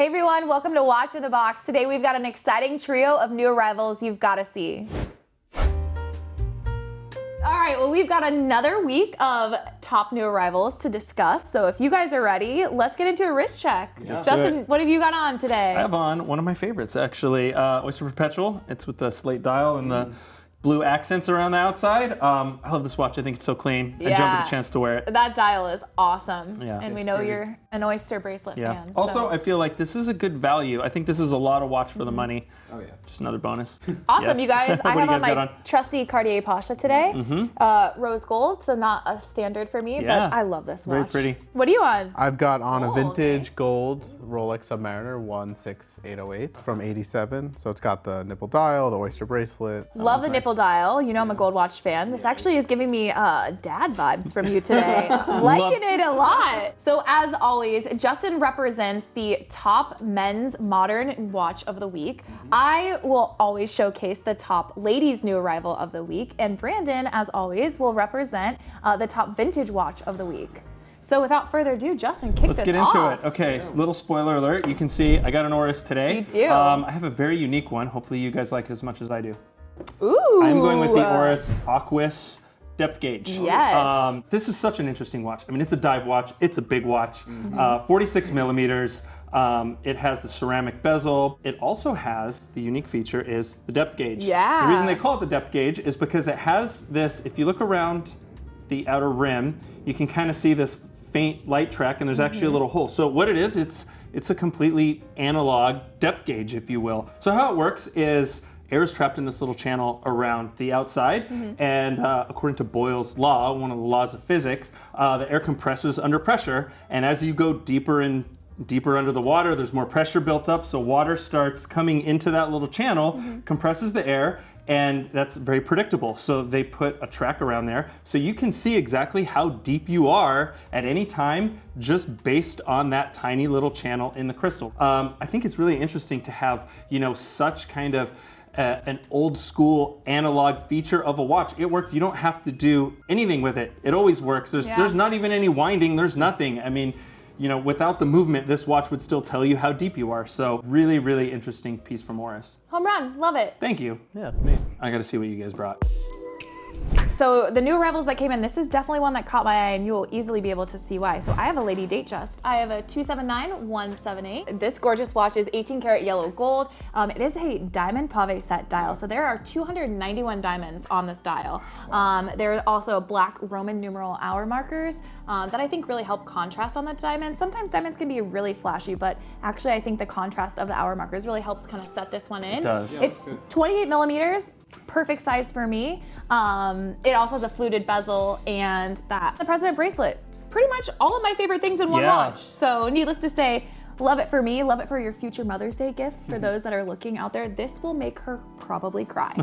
Hey everyone, welcome to Watch in the Box. Today we've got an exciting trio of new arrivals you've got to see. All right, well, we've got another week of top new arrivals to discuss. So if you guys are ready, let's get into a wrist check. Yeah. Justin, what have you got on today? I have on one of my favorites, actually, Oyster Perpetual. It's with the slate dial and the blue accents around the outside. I love this watch. I think it's so clean. I jump at the chance to wear it. That dial is awesome. Yeah. And we know you're an Oyster bracelet fan. Also, so. I feel like this is a good value. I think this is a lot of watch for the money. Oh yeah. Just another bonus. Awesome, you guys. I have on my on? trusty Cartier Pasha today. Rose gold, so not a standard for me, but I love this watch. Very pretty. What are you on? I've got on a Oh, vintage gold Rolex Submariner 16808 from '87. So it's got the nipple dial, the Oyster bracelet. Love the nipple dial. You know I'm a gold watch fan. This actually is giving me dad vibes from you today. Liking it a lot. So as always, Justin represents the top men's modern watch of the week. I will always showcase the top ladies new arrival of the week. And Brandon, as always, will represent the top vintage watch of the week. So without further ado, Justin, kick this off. Let's get into it. Okay, so little spoiler alert. You can see I got an Oris today. You do. I have a very unique one. Hopefully you guys like it as much as I do. Ooh. I'm going with the Oris Aquis depth gauge. Yes. This is such an interesting watch. I mean, it's a dive watch. It's a big watch. 46 millimeters. It has the ceramic bezel. It also has, the unique feature is the depth gauge. Yeah. The reason they call it the depth gauge is because it has this, if you look around the outer rim, you can kind of see this faint light track, and there's actually a little hole. So what it is, it's a completely analog depth gauge, if you will. So how it works is air is trapped in this little channel around the outside, and according to Boyle's law, one of the laws of physics, the air compresses under pressure, and as you go deeper and deeper under the water, there's more pressure built up, so water starts coming into that little channel, compresses the air, and that's very predictable. So they put a track around there, so you can see exactly how deep you are at any time, just based on that tiny little channel in the crystal. I think it's really interesting to have, such kind of an old school analog feature of a watch. It works. You don't have to do anything with it. It always works. There's not even any winding. There's nothing. I mean, without the movement, this watch would still tell you how deep you are. So really, really interesting piece from Oris. Home run. Love it. Thank you. Yeah, it's neat. I got to see what you guys brought. So the new arrivals that came in, this is definitely one that caught my eye, and you will easily be able to see why. So I have a lady Datejust. I have a 279-178. This gorgeous watch is 18 karat yellow gold. It is a diamond pave set dial. So there are 291 diamonds on this dial. There are also black Roman numeral hour markers that I think really help contrast on the diamond. Sometimes diamonds can be really flashy, but actually I think the contrast of the hour markers really helps kind of set this one in. It does. Yeah, It's 28 millimeters. Perfect size for me. It also has a fluted bezel and the president bracelet. It's pretty much all of my favorite things in one watch. So needless to say, love it for me, love it for your future Mother's Day gift for those that are looking out there. This will make her probably cry.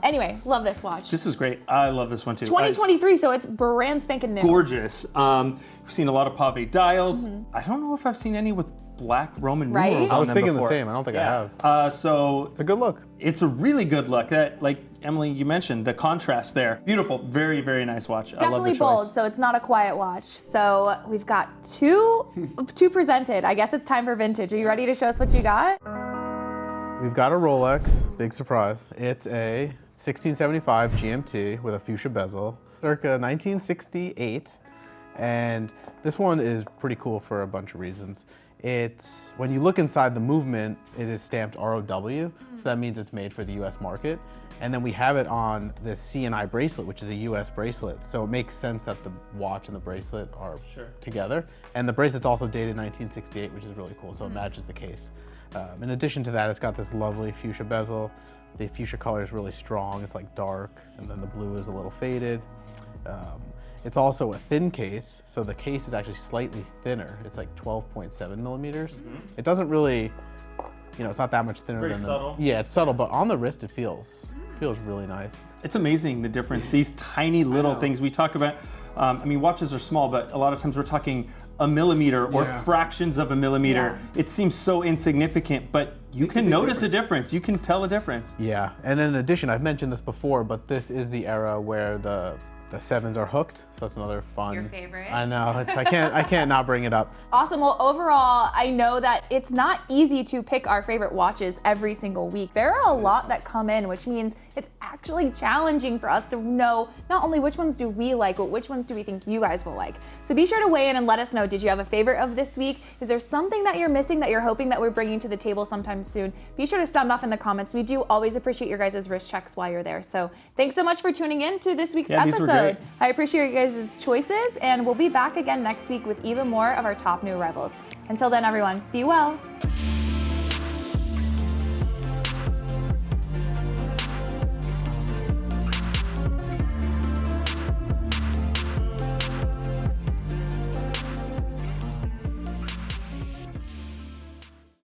Anyway, love this watch. This is great. I love this one too. 2023, so it's brand spanking new. Gorgeous. We've seen a lot of pave dials. I don't know if I've seen any with black Roman numerals on them I was thinking before. the same. I don't think I have. So It's a good look. it's a really good look. That, like Emily, you mentioned the contrast there. Beautiful, very, very nice watch. I love Definitely the bold, choice. so it's not a quiet watch. So we've got two presented. I guess it's time for vintage. Are you ready to show us what you got? We've got a Rolex, big surprise. It's a 1675 GMT with a fuchsia bezel, circa 1968. And this one is pretty cool for a bunch of reasons. It's, when you look inside the movement, it is stamped ROW, so that means it's made for the US market. And then we have it on the C&I bracelet, which is a US bracelet. So it makes sense that the watch and the bracelet are together. And the bracelet's also dated 1968, which is really cool, so it matches the case. In addition to that, it's got this lovely fuchsia bezel. The fuchsia color is really strong, it's like dark, and then the blue is a little faded. It's also a thin case, so the case is actually slightly thinner. It's like 12.7 millimeters. It doesn't really, it's not that much thinner Very than subtle. Yeah, it's subtle, but on the wrist it feels really nice. It's amazing the difference. These tiny little things we talk about. I mean, watches are small, but a lot of times we're talking a millimeter or fractions of a millimeter. It seems so insignificant, but you can notice a difference. You can tell a difference. Yeah, and then in addition, I've mentioned this before, but this is the era where the The 7s are hooked, so that's another fun. Your favorite. I know. I can't not bring it up. Awesome. Well, overall, I know that it's not easy to pick our favorite watches every single week. There are a lot that come in, which means it's actually challenging for us to know not only which ones do we like, but which ones do we think you guys will like. So be sure to weigh in and let us know. Did you have a favorite of this week? Is there something that you're missing that you're hoping that we're bringing to the table sometime soon? Be sure to sound off in the comments. We do always appreciate your guys' wrist checks while you're there. So thanks so much for tuning in to this week's These were episode. great. I appreciate you guys' choices, and we'll be back again next week with even more of our top new arrivals. Until then, everyone, be well.